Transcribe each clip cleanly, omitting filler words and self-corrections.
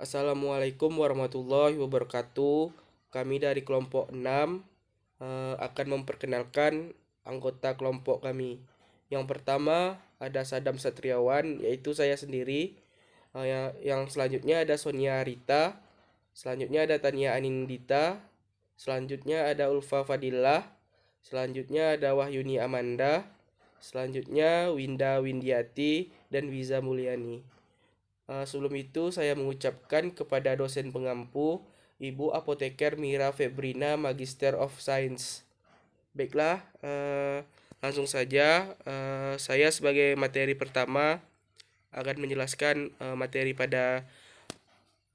Assalamualaikum warahmatullahi wabarakatuh. Kami dari kelompok 6 akan memperkenalkan anggota kelompok kami. Yang pertama ada Sadam Satriawan, yaitu saya sendiri. Yang selanjutnya ada Sonia Rita. Selanjutnya ada Tania Anindita. Selanjutnya ada Ulfa Fadillah. Selanjutnya ada Wahyuni Amanda. Selanjutnya Winda Windiati dan Wiza Mulyani. Sebelum itu saya mengucapkan kepada dosen pengampu, Ibu Apoteker Mira Febrina, Magister of Science. Baiklah, langsung saja saya sebagai materi pertama akan menjelaskan materi pada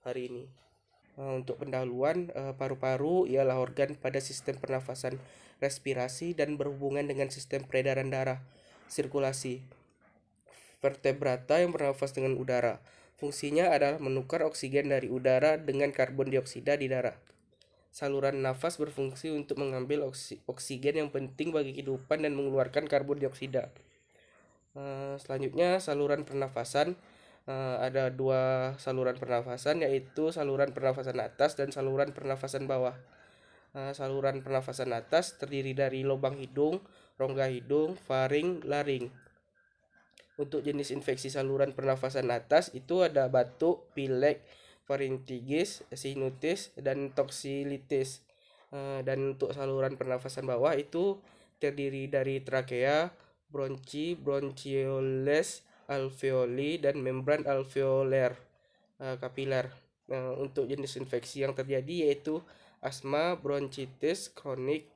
hari ini. Untuk pendahuluan, paru-paru ialah organ pada sistem pernafasan respirasi dan berhubungan dengan sistem peredaran darah, sirkulasi. Vertebrata yang bernafas dengan udara. Fungsinya adalah menukar oksigen dari udara dengan karbon dioksida di darah. Saluran nafas berfungsi untuk mengambil oksigen yang penting bagi kehidupan dan mengeluarkan karbon dioksida. Selanjutnya saluran pernafasan. Ada dua saluran pernafasan, yaitu saluran pernafasan atas dan saluran pernafasan bawah. Saluran pernafasan atas terdiri dari lubang hidung, rongga hidung, faring, laring. Untuk jenis infeksi saluran pernafasan atas itu ada batuk, pilek, faringitis, sinusitis, dan toksilitis. Dan untuk saluran pernafasan bawah itu terdiri dari trakea, bronchi, bronchioles, alveoli, dan membran alveoler kapiler. Untuk jenis infeksi yang terjadi yaitu asma, bronkitis kronik,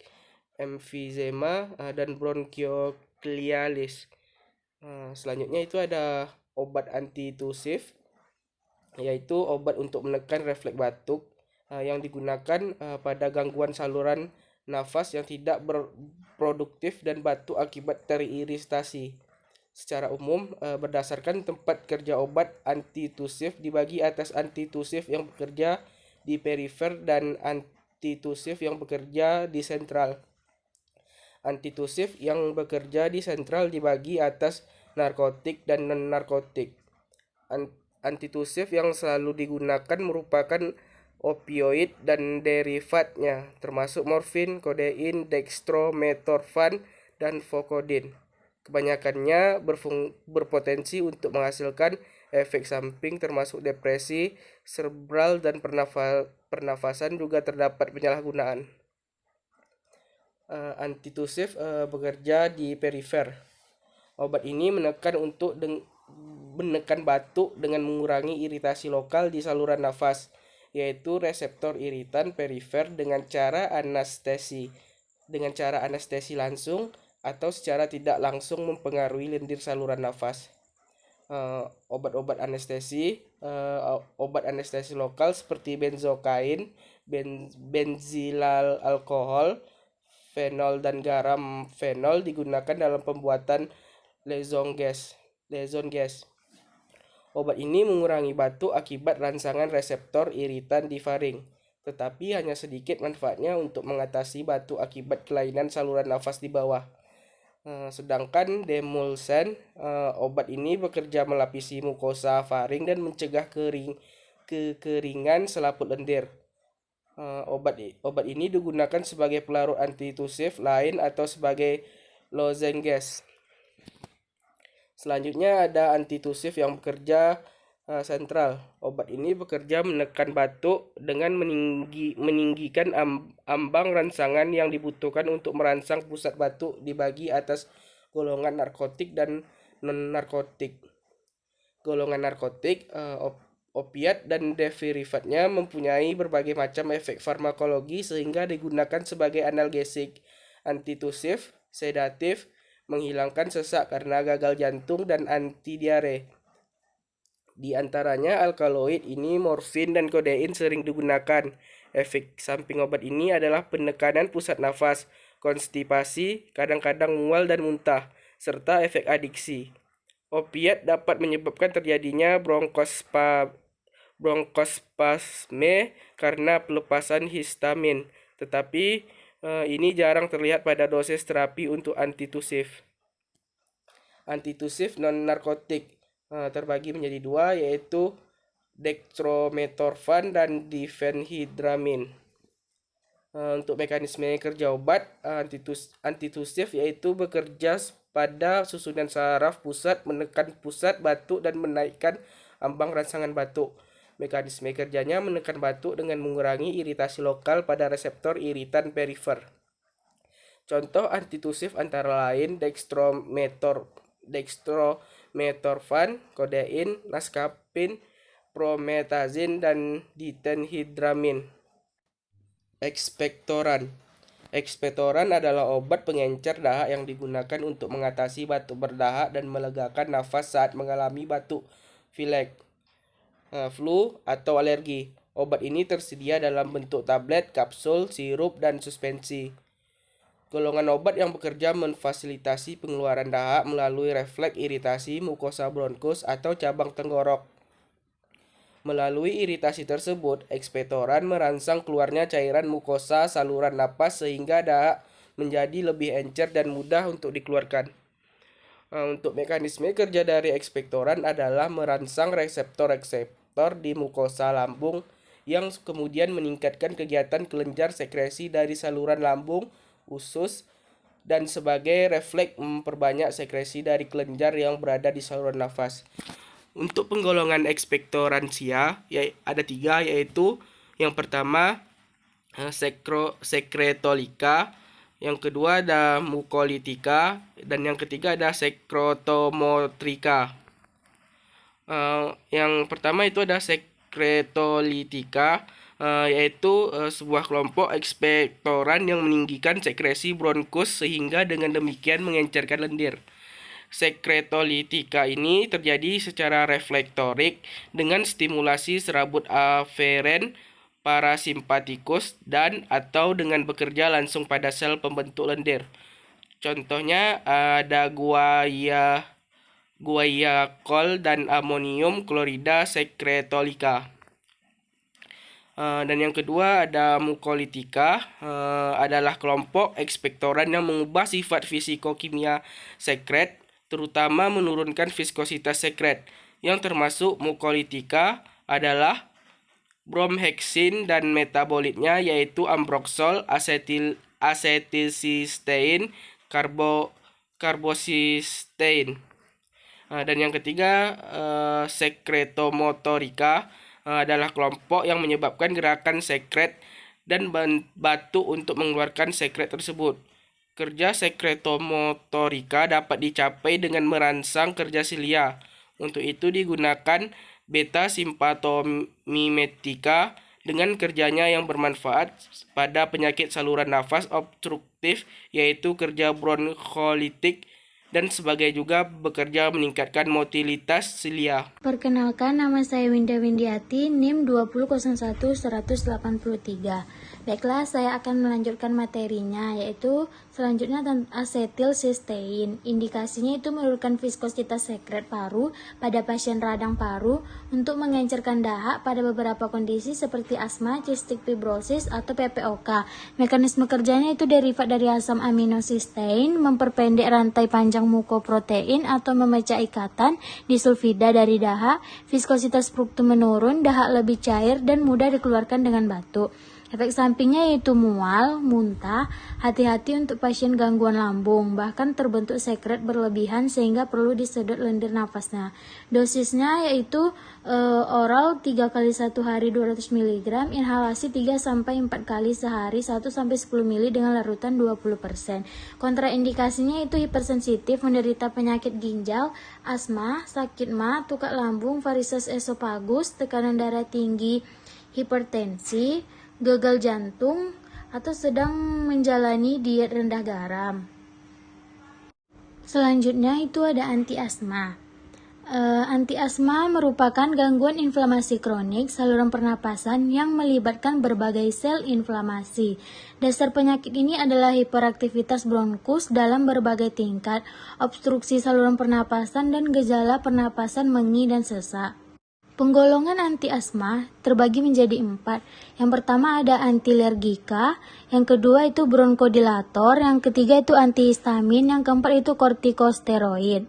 emfisema, dan bronkioklialis. Selanjutnya itu ada obat antitusif, yaitu obat untuk menekan refleks batuk yang digunakan pada gangguan saluran nafas yang tidak berproduktif dan batuk akibat teriritasi. Secara umum, berdasarkan tempat kerja obat antitusif dibagi atas antitusif yang bekerja di perifer dan antitusif yang bekerja di sentral. Antitusif yang bekerja di sentral dibagi atas narkotik dan non-narkotik. Antitusif yang selalu digunakan merupakan opioid dan derivatnya, termasuk morfin, kodein, dextrometorphan, dan fokodin. Kebanyakannya berpotensi untuk menghasilkan efek samping termasuk depresi cerebral dan pernafasan juga terdapat penyalahgunaan. Antitusif bekerja di perifer. Obat ini menekan batuk dengan mengurangi iritasi lokal di saluran nafas, yaitu reseptor iritan perifer dengan cara anestesi langsung atau secara tidak langsung mempengaruhi lendir saluran nafas. Obat-obat anestesi, obat anestesi lokal seperti benzokain, benzilal alkohol, fenol dan garam fenol digunakan dalam pembuatan liaison gas. Obat ini mengurangi batuk akibat rangsangan reseptor iritan di faring, tetapi hanya sedikit manfaatnya untuk mengatasi batuk akibat kelainan saluran nafas di bawah. Sedangkan demulsen, obat ini bekerja melapisi mukosa faring dan mencegah kekeringan selaput lendir. Obat ini digunakan sebagai pelarut antitusif lain atau sebagai lozenges. Selanjutnya ada antitusif yang bekerja sentral. Obat ini bekerja menekan batuk dengan meninggikan ambang rangsangan yang dibutuhkan untuk merangsang pusat batuk dibagi atas golongan narkotik dan non-narkotik. Golongan narkotik, opiat dan derivatnya mempunyai berbagai macam efek farmakologi sehingga digunakan sebagai analgesik, antitusif, sedatif, menghilangkan sesak karena gagal jantung, dan anti diare. Di antaranya alkaloid ini morfin dan kodein sering digunakan. Efek samping obat ini adalah penekanan pusat nafas, konstipasi, kadang-kadang mual dan muntah, serta efek adiksi. Opiat dapat menyebabkan terjadinya bronkospasme karena pelepasan histamin, tetapi ini jarang terlihat pada dosis terapi untuk antitusif. Antitusif non-narkotik terbagi menjadi dua, yaitu dextromethorphan, dan diphenhydramine. Untuk mekanisme kerja obat antitusif yaitu bekerja pada susunan saraf pusat, menekan pusat batuk dan menaikkan ambang rangsangan batuk. Mekanisme kerjanya menekan batuk dengan mengurangi iritasi lokal pada reseptor iritan perifer. Contoh antitusif antara lain dextromethorphan, codein, nascapin, promethazine, dan diphenhydramine. Ekspektoran. Ekspektoran adalah obat pengencer dahak yang digunakan untuk mengatasi batuk berdahak dan melegakan nafas saat mengalami batuk pilek, flu, atau alergi. Obat ini tersedia dalam bentuk tablet, kapsul, sirup, dan suspensi. Golongan obat yang bekerja memfasilitasi pengeluaran dahak melalui refleks iritasi mukosa bronkus atau cabang tenggorok. Melalui iritasi tersebut, ekspektoran merangsang keluarnya cairan mukosa saluran napas sehingga dahak menjadi lebih encer dan mudah untuk dikeluarkan. Untuk mekanisme kerja dari ekspektoran adalah merangsang reseptor-reseptor di mukosa lambung yang kemudian meningkatkan kegiatan kelenjar sekresi dari saluran lambung, usus, dan sebagai refleks memperbanyak sekresi dari kelenjar yang berada di saluran nafas. Untuk penggolongan ekspektoransia ada 3, yaitu yang pertama sekretolika, yang kedua ada mukolitika, dan yang ketiga ada sekrotomotrika. Yang pertama itu ada sekretolitika, yaitu sebuah kelompok ekspektoran yang meninggikan sekresi bronkus sehingga dengan demikian mengencerkan lendir. Sekretolitika ini terjadi secara reflektorik dengan stimulasi serabut aferen parasimpatikus dan atau dengan bekerja langsung pada sel pembentuk lendir. Contohnya ada guaiacol dan amonium klorida sekretolika. Dan yang kedua ada mukolitika, adalah kelompok ekspektoran yang mengubah sifat fisikokimia sekret, terutama menurunkan viskositas sekret. Yang termasuk mukolitika adalah bromheksin dan metabolitnya yaitu ambroxol, asetilsistein, karbosistein. Dan yang ketiga sekretomotorika adalah kelompok yang menyebabkan gerakan sekret dan batuk untuk mengeluarkan sekret tersebut. Kerja sekretomotorika dapat dicapai dengan merangsang kerja silia. Untuk itu digunakan beta simpatomimetika dengan kerjanya yang bermanfaat pada penyakit saluran nafas obstruktif yaitu kerja bronkholitik dan sebagai juga bekerja meningkatkan motilitas silia. Perkenalkan, nama saya Winda Windiati, NIM 2010183. Baiklah, saya akan melanjutkan materinya, yaitu selanjutnya tentang asetilsistein. Indikasinya itu menurunkan viskositas sekret paru pada pasien radang paru untuk mengencerkan dahak pada beberapa kondisi seperti asma, cystic fibrosis, atau PPOK. Mekanisme kerjanya itu derivat dari asam aminosistein, memperpendek rantai panjang mukoprotein atau memecah ikatan disulfida dari dahak, viskositas fruktum menurun, dahak lebih cair dan mudah dikeluarkan dengan batuk. Efek sampingnya yaitu mual, muntah, hati-hati untuk pasien gangguan lambung, bahkan terbentuk sekret berlebihan sehingga perlu disedot lendir nafasnya. Dosisnya yaitu oral 3 kali 1 hari 200 mg, inhalasi 3-4 kali sehari 1-10 ml dengan larutan 20%. Kontraindikasinya itu hipersensitif, menderita penyakit ginjal, asma, sakit ma, tukak lambung, varises esofagus, tekanan darah tinggi, hipertensi, gagal jantung, atau sedang menjalani diet rendah garam. Selanjutnya itu ada anti asma. Anti asma merupakan gangguan inflamasi kronik saluran pernapasan yang melibatkan berbagai sel inflamasi. Dasar penyakit ini adalah hiperaktivitas bronkus dalam berbagai tingkat, obstruksi saluran pernapasan, dan gejala pernapasan mengi dan sesak. Penggolongan anti asma terbagi menjadi 4. Yang pertama ada antilergika, yang kedua itu bronkodilator, yang ketiga itu antihistamin, yang keempat itu kortikosteroid.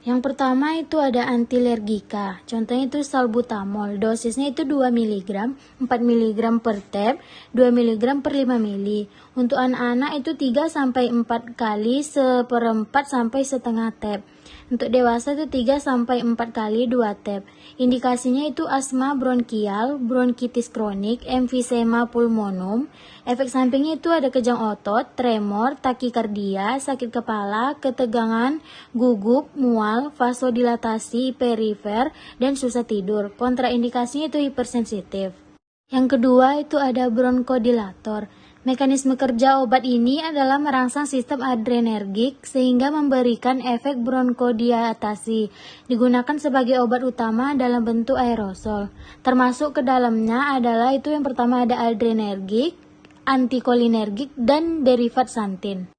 Yang pertama itu ada antilergika, contohnya itu salbutamol, dosisnya itu 2 mg, 4 mg per tab, 2 mg per 5 ml. Untuk anak-anak itu 3-4 kali seperempat sampai setengah tab. Untuk dewasa itu 3-4 kali 2 tab. Indikasinya itu asma bronkial, bronkitis kronik, emfisema pulmonum. Efek sampingnya itu ada kejang otot, tremor, takikardia, sakit kepala, ketegangan, gugup, mual, vasodilatasi perifer, dan susah tidur. Kontraindikasinya itu hipersensitif. Yang kedua itu ada bronkodilator. Mekanisme kerja obat ini adalah merangsang sistem adrenergik sehingga memberikan efek bronkodilatasi. Digunakan sebagai obat utama dalam bentuk aerosol. Termasuk ke dalamnya adalah itu yang pertama ada adrenergik, antikolinergik, dan derivat santin.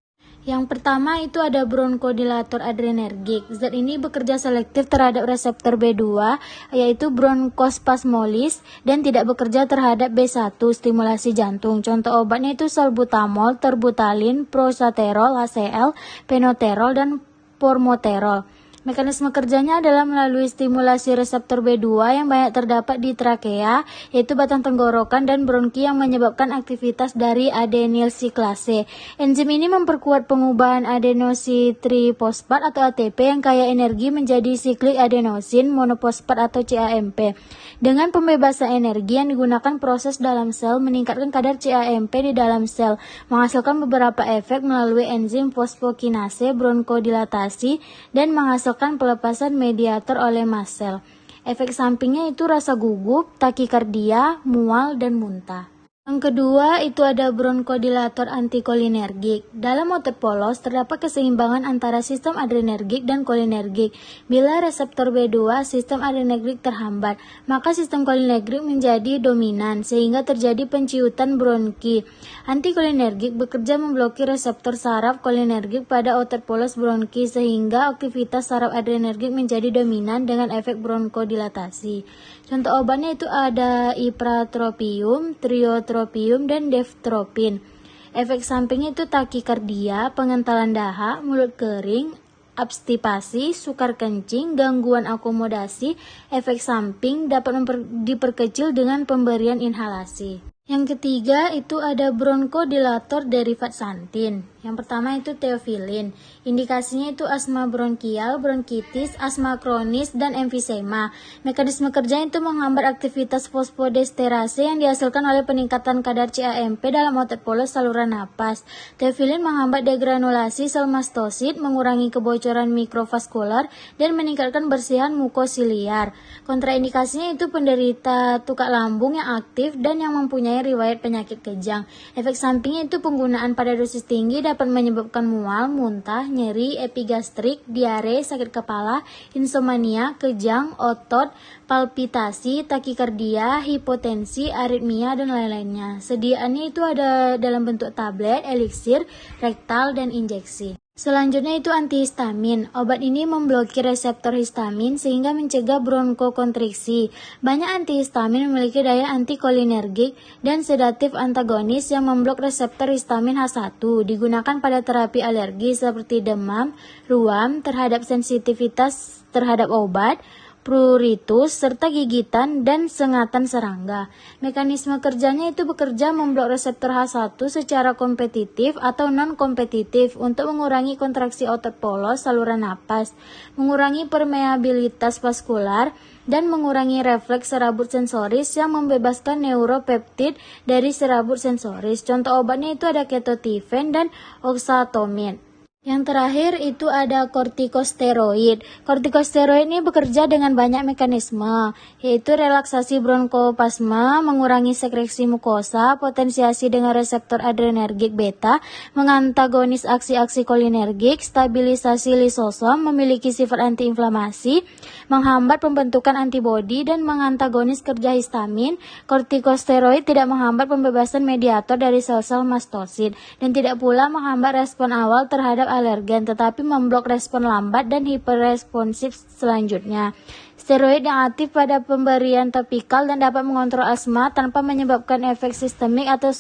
Yang pertama itu ada bronkodilator adrenergik. Zat ini bekerja selektif terhadap reseptor B2 yaitu bronkospasmolis dan tidak bekerja terhadap B1 stimulasi jantung. Contoh obatnya itu salbutamol, terbutalin, prosaterol, HCl, penoterol, dan formoterol. Mekanisme kerjanya adalah melalui stimulasi reseptor B2 yang banyak terdapat di trakea, yaitu batang tenggorokan dan bronki yang menyebabkan aktivitas dari adenyl siklase. Enzim ini memperkuat pengubahan adenositrifosfat atau ATP yang kaya energi menjadi siklik adenosin monofosfat atau CAMP. Dengan pembebasan energi yang digunakan proses dalam sel meningkatkan kadar CAMP di dalam sel, menghasilkan beberapa efek melalui enzim fosfokinase, bronkodilatasi, dan menghasilkan pelepasan mediator oleh mast cell. Efek sampingnya itu rasa gugup, takikardia, mual, dan muntah. Yang kedua itu ada bronkodilator antikolinergik. Dalam otot polos terdapat keseimbangan antara sistem adrenergik dan kolinergik. Bila reseptor B2 sistem adrenergik terhambat, maka sistem kolinergik menjadi dominan sehingga terjadi penciutan bronki. Antikolinergik bekerja memblokir reseptor saraf kolinergik pada otot polos bronki sehingga aktivitas saraf adrenergik menjadi dominan dengan efek bronkodilatasi. Contoh obatnya itu ada ipratropium, triotropium, dan deftropin. Efek sampingnya itu takikardia, pengentalan dahak, mulut kering, abstipasi, sukar kencing, gangguan akomodasi. Efek samping dapat diperkecil dengan pemberian inhalasi. Yang ketiga itu ada bronkodilator derivat santin. Yang pertama itu teofilin. Indikasinya itu asma bronkial, bronkitis, asma kronis, dan emfisema. Mekanisme kerjanya itu menghambat aktivitas fosfodesterase yang dihasilkan oleh peningkatan kadar CAMP dalam otot polos saluran napas. Teofilin menghambat degranulasi sel mastosit, mengurangi kebocoran mikrovaskular, dan meningkatkan bersihan mukosiliar. Kontraindikasinya itu penderita tukak lambung yang aktif dan yang mempunyai riwayat penyakit kejang. Efek sampingnya itu penggunaan pada dosis tinggi dapat menyebabkan mual, muntah, nyeri, epigastrik, diare, sakit kepala, insomnia, kejang, otot, palpitasi, takikardia, hipotensi, aritmia, dan lain-lainnya. Sediaannya itu ada dalam bentuk tablet, eliksir, rektal, dan injeksi. Selanjutnya itu antihistamin. Obat ini memblokir reseptor histamin sehingga mencegah bronkokontriksi. Banyak antihistamin memiliki daya antikolinergik dan sedatif antagonis yang memblok reseptor histamin H1. Digunakan pada terapi alergi seperti demam, ruam, terhadap sensitivitas terhadap obat, pruritus, serta gigitan dan sengatan serangga. Mekanisme kerjanya itu bekerja memblok reseptor H1 secara kompetitif atau non-kompetitif untuk mengurangi kontraksi otot polos saluran napas, mengurangi permeabilitas vaskular, dan mengurangi refleks serabut sensoris yang membebaskan neuropeptid dari serabut sensoris. Contoh obatnya itu ada ketotifen dan oxatomid. Yang terakhir itu ada kortikosteroid. Kortikosteroid ini bekerja dengan banyak mekanisme, yaitu relaksasi bronkospasma, mengurangi sekresi mukosa, potensiasi dengan reseptor adrenergik beta, mengantagonis aksi-aksi kolinergik, stabilisasi lisosom, memiliki sifat antiinflamasi, menghambat pembentukan antibodi, dan mengantagonis kerja histamin. Kortikosteroid tidak menghambat pembebasan mediator dari sel-sel mastosit, dan tidak pula menghambat respon awal terhadap alergen, tetapi memblok respon lambat dan hiperresponsif selanjutnya. Steroid yang aktif pada pemberian topikal dan dapat mengontrol asma tanpa menyebabkan efek sistemik atau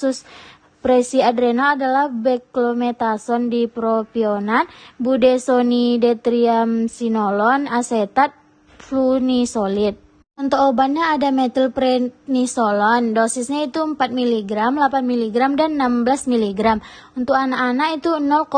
Depresi adrenal adalah beclomethasone dipropionat, budesonide-triamcinolone asetat, flunisolid. Untuk obatnya ada metilprednisolon, dosisnya itu 4 mg, 8 mg, dan 16 mg. Untuk anak-anak itu 0,4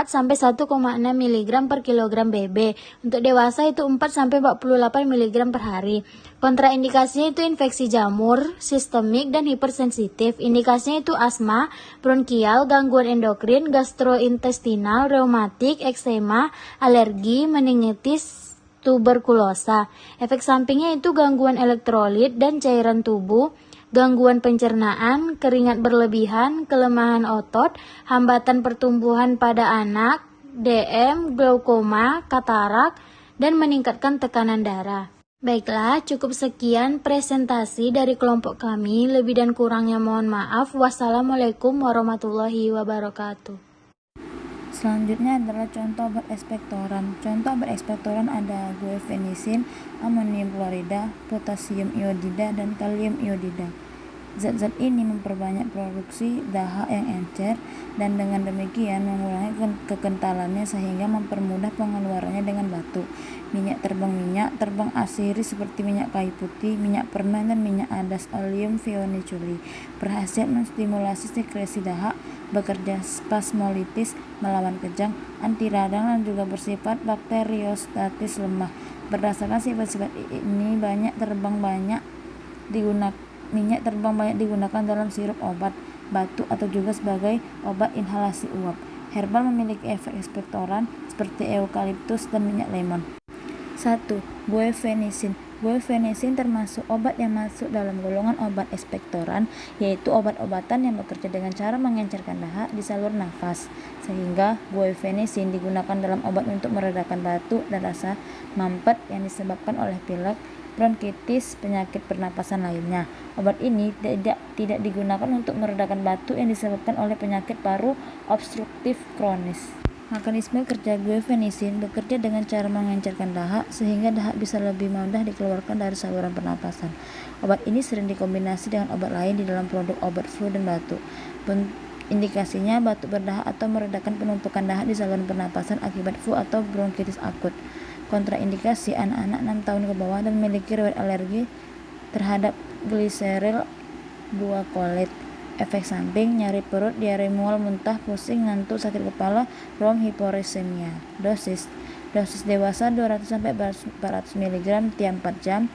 sampai 1,6 mg per kilogram BB. Untuk dewasa itu 4 sampai 48 mg per hari. Kontraindikasinya itu infeksi jamur, sistemik, dan hipersensitif. Indikasinya itu asma, bronkial, gangguan endokrin, gastrointestinal, reumatik, eksema, alergi, meningitis, tuberkulosa. Efek sampingnya itu gangguan elektrolit dan cairan tubuh, gangguan pencernaan, keringat berlebihan, kelemahan otot, hambatan pertumbuhan pada anak, DM, glaukoma, katarak, dan meningkatkan tekanan darah. Baiklah, cukup sekian presentasi dari kelompok kami. Lebih dan kurangnya mohon maaf. Wassalamualaikum warahmatullahi wabarakatuh. Selanjutnya adalah contoh obat ekspektoran. Contoh obat ekspektoran ada guaifenesin, amonium klorida, potasium iodida, dan kalium iodida. Zat-zat ini memperbanyak produksi dahak yang encer dan dengan demikian mengurangi kekentalannya sehingga mempermudah pengeluarannya dengan batu. Minyak terbang asiri seperti minyak kayu putih, minyak permen, dan minyak adas oleum phenyliculi berhasil menstimulasi sekresi dahak, bekerja spasmolitis, melawan kejang, anti radang, dan juga bersifat bakteriostatis lemah. Berdasarkan sifat-sifat ini, minyak terbang banyak digunakan dalam sirup obat, batu, atau juga sebagai obat inhalasi uap. Herbal memiliki efek ekspektoran seperti eukaliptus dan minyak lemon. 1. Guaifenesin. Guaifenesin termasuk obat yang masuk dalam golongan obat ekspektoran, yaitu obat-obatan yang bekerja dengan cara mengencerkan dahak di saluran nafas, sehingga guaifenesin digunakan dalam obat untuk meredakan batuk dan rasa mampet yang disebabkan oleh pilek, bronkitis, penyakit pernapasan lainnya. Obat ini tidak digunakan untuk meredakan batuk yang disebabkan oleh penyakit paru obstruktif kronis. Mekanisme kerja guaifenesin bekerja dengan cara mengencerkan dahak sehingga dahak bisa lebih mudah dikeluarkan dari saluran pernapasan. Obat ini sering dikombinasi dengan obat lain di dalam produk obat flu dan batuk. Indikasinya batuk berdahak atau meredakan penumpukan dahak di saluran pernapasan akibat flu atau bronkitis akut. Kontraindikasi anak-anak 6 tahun ke bawah dan memiliki riwayat alergi terhadap gliseril 2 kolet. Efek samping, nyeri perut, diare mual, muntah, pusing, ngantuk, sakit kepala, bronkiporesemia. Dosis dewasa 200 sampai 400 mg tiap 4 jam.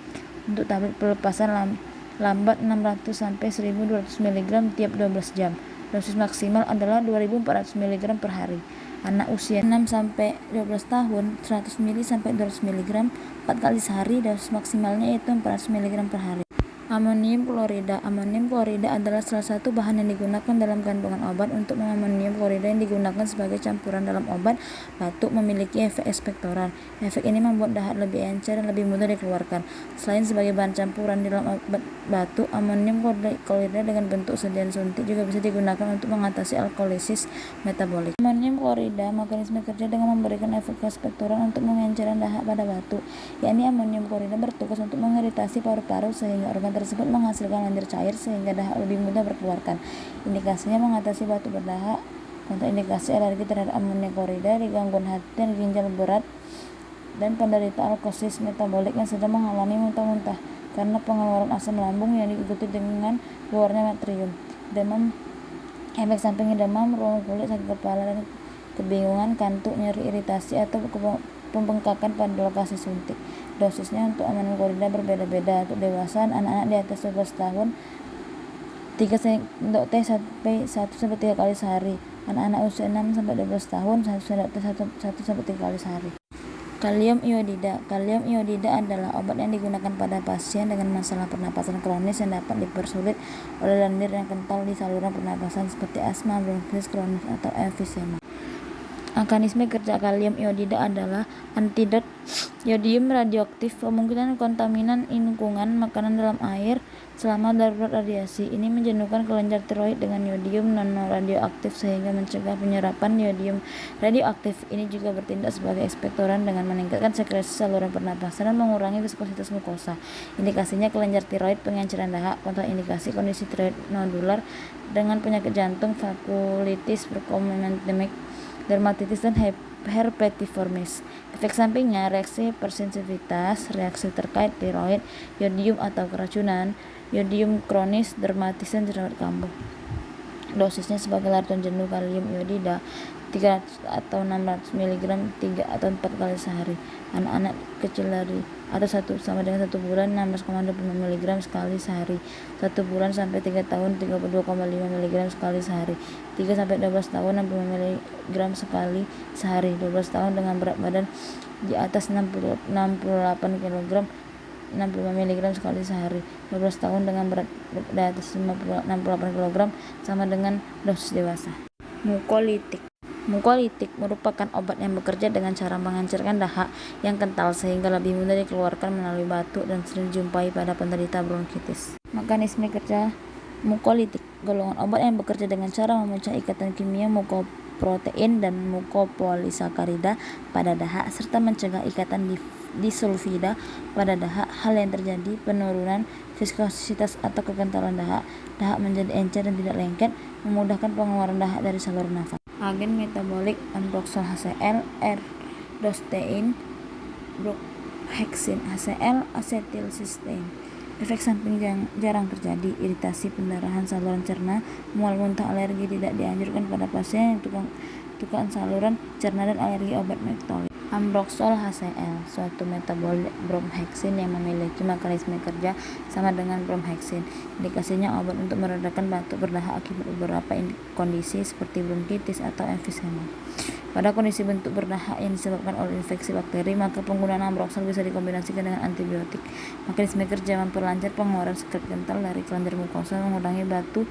Untuk tablet pelepasan lambat 600 sampai 1200 mg tiap 12 jam. Dosis maksimal adalah 2400 mg per hari. Anak usia 6 sampai 12 tahun 100 ml sampai 200 mg 4 kali sehari. Dosis maksimalnya yaitu 400 mg per hari. Amonium klorida. Amonium klorida adalah salah satu bahan yang digunakan dalam kandungan obat. Untuk amonium klorida yang digunakan sebagai campuran dalam obat batuk memiliki efek ekspektoran. Efek ini membuat dahak lebih encer dan lebih mudah dikeluarkan. Selain sebagai bahan campuran di dalam obat batuk, amonium klorida dengan bentuk sedian suntik juga bisa digunakan untuk mengatasi alkalisis metabolik. Amonium klorida mekanisme kerja dengan memberikan efek ekspektoran untuk mengencerkan dahak pada batuk, yakni amonium klorida bertugas untuk mengiritasi paru-paru sehingga organ tersebut menghasilkan lendir cair sehingga dahak lebih mudah berkeluarkan. Indikasinya mengatasi batuk berdahak. Kontraindikasi alergi terhadap amonium klorida di gangguan hati dan ginjal berat dan penderita alkalisis metabolik yang sedang mengalami muntah-muntah karena pengeluaran asam lambung yang diikuti dengan keluarnya natrium. Demam, efek sampingnya demam, ruam kulit, sakit kepala, dan kebingungan, kantuk, nyeri, iritasi, atau pembengkakan pada lokasi suntik. Dosisnya untuk amonium klorida berbeda-beda. Untuk dewasa, anak-anak di atas 12 tahun 3 sendok teh sampai 1 sampai 3 kali sehari. Anak-anak usia 6 sampai 12 tahun 1 sendok teh 1 sampai 3 kali sehari. Kalium iodida. Kalium iodida adalah obat yang digunakan pada pasien dengan masalah pernapasan kronis yang dapat dipersulit oleh lendir yang kental di saluran pernapasan seperti asma, bronkitis kronis, atau emfisema. Mekanisme kerja kalium iodida adalah antidot yodium radioaktif, kemungkinan kontaminan lingkungan makanan dalam air selama darurat radiasi. Ini menjenuhkan kelenjar tiroid dengan yodium non-radioaktif sehingga mencegah penyerapan yodium radioaktif. Ini juga bertindak sebagai ekspektoran dengan meningkatkan sekresi saluran pernapasan dan mengurangi viskositas mukosa. Indikasinya kelenjar tiroid, pengenceran dahak. Kontraindikasi kondisi tiroid nodular dengan penyakit jantung, vakulitis, berkomementemic, dermatitis, dan herpetiformis. Efek sampingnya reaksi hipersensitivitas, reaksi terkait tiroid, yodium atau keracunan, yodium kronis, dermatitis, dan jerawat kambuh. Dosisnya sebagai larutan jenuh kalium iodida 300 atau 600 mg 3 atau 4 kali sehari. Anak-anak kecil dari atau 1 sama dengan 1 bulan 16,25 mg sekali sehari. 1 bulan sampai 3 tahun 32,5 mg sekali sehari. 3 sampai 12 tahun 65 mg sekali sehari. 12 tahun dengan berat badan di atas 68 kg 65 mg sekali sehari. 12 tahun dengan berat di atas 68 kg sama dengan dosis dewasa. Mukolitik merupakan obat yang bekerja dengan cara menghancurkan dahak yang kental sehingga lebih mudah dikeluarkan melalui batuk dan sering dijumpai pada penderita bronkitis. Mekanisme kerja mukolitik, golongan obat yang bekerja dengan cara memecah ikatan kimia mukoprotein dan mukopolisakarida pada dahak serta mencegah ikatan disulfida pada dahak. Hal yang terjadi penurunan viskositas atau kekentalan dahak. Dahak menjadi encer dan tidak lengket, memudahkan pengeluaran dahak dari saluran nafas. Agen metabolik ambroxol HCl, erdostein, bromohexin HCl, asetilsistein. Efek samping yang jarang terjadi, iritasi pendarahan saluran cerna, mual, muntah, alergi. Tidak dianjurkan pada pasien yang tukang saluran cerna dan alergi obat metolid. Ambroxol HCl, suatu metabolit bromohexin yang memiliki mekanisme kerja sama dengan bromohexin. Indikasinya obat untuk meredakan batuk berdahak akibat beberapa kondisi seperti bronkitis atau emfisema. Pada kondisi bentuk berdahak yang disebabkan oleh infeksi bakteri, maka penggunaan ambroxol bisa dikombinasikan dengan antibiotik. Mekanisme kerja memperlancar pengeluaran sekret kental dari kelenjar mukosa, mengurangi batuk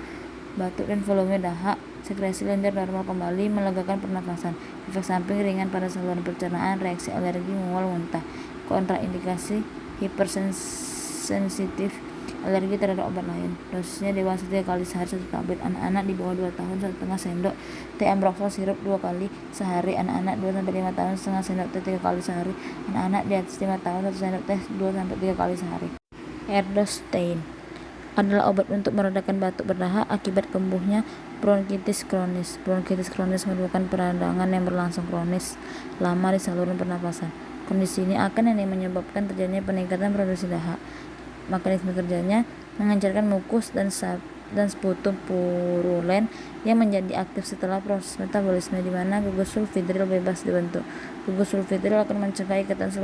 dan volume dahak, sekresi lendir normal kembali, melegakan pernafasan. Efek samping ringan pada saluran pencernaan, reaksi alergi, mual, muntah. Kontraindikasi hipersensitif, alergi terhadap obat lain. Dosisnya dewasa 3 kali sehari 1 tablet. Anak-anak di bawah 2 tahun 1,5 sendok teh ambroxol sirup 2 kali sehari. Anak-anak 2-5 tahun setengah sendok teh 3 kali sehari. Anak-anak di atas 5 tahun 1 sendok teh 2-3 kali sehari. Erdostein adalah obat untuk meredakan batuk berdahak akibat kambuhnya bronkitis kronis. Bronkitis kronis merupakan peradangan yang berlangsung kronis lama di saluran pernapasan. Kondisi ini akan yang menyebabkan terjadinya peningkatan produksi dahak. Mekanisme kerjanya menghancurkan mukus dan sputum purulen yang menjadi aktif setelah proses metabolisme, di mana gugus sulfidril bebas dibentuk. Gugus sulfidril akan mencegah ikatan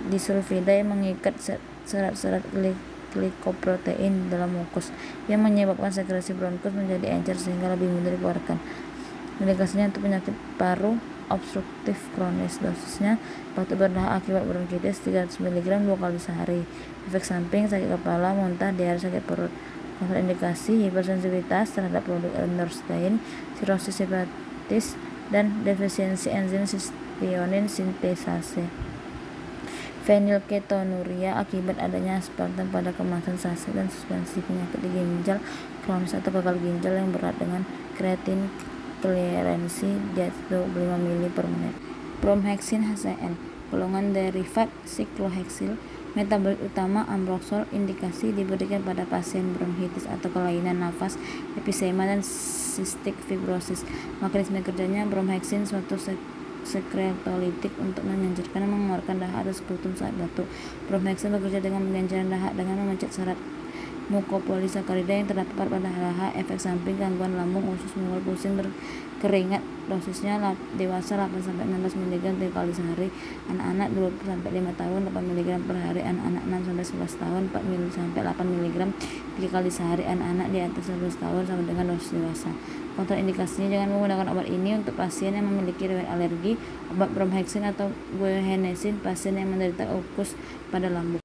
disulfida yang mengikat serat-serat glikoprotein dalam mukus yang menyebabkan sekresi bronkus menjadi encer sehingga lebih mudah dikeluarkan. Indikasinya untuk penyakit paru obstruktif kronis. Dosisnya batuk berdahak akibat bronkitis 300 mg 2 kali sehari. Efek samping sakit kepala, muntah, diare, sakit perut. Kontraindikasi hipersensitivitas terhadap produk erdostein, sirosis hepatis, dan defisiensi enzim cysteine sintesase. Fenilketonuria akibat adanya aspartam pada kemasan saset dan suspensi. Penyakit di ginjal kronis atau gagal ginjal yang berat dengan kreatin clearance di atas 25 ml per menit. Bromohexin HCl, golongan derivat sikloheksil, metabolit utama ambroxol. Indikasi diberikan pada pasien bronkitis atau kelainan nafas, emfisema, dan cystic fibrosis. Mekanisme kerjanya bromohexin suatu sekretolitik untuk menyancurkan dan mengeluarkan dahak atau sputum saat batuk. Bromohexin bekerja dengan menghancurkan dahak dengan memecat serat mukopolisakarida yang terdapat pada dahak. Efek samping gangguan lambung, usus, mual, pusing, berkeringat. Dosisnya dewasa 8-16 mg 3 kali sehari. Anak-anak 2-5 tahun 8 mg per hari. Anak-anak 6-11 tahun 4-8 mg 3 kali sehari. Anak-anak di atas 11 tahun sama dengan dosis dewasa. Kontraindikasinya jangan menggunakan obat ini untuk pasien yang memiliki riwayat alergi obat bromohexin atau guaifenesin, pasien yang menderita ulkus pada lambung.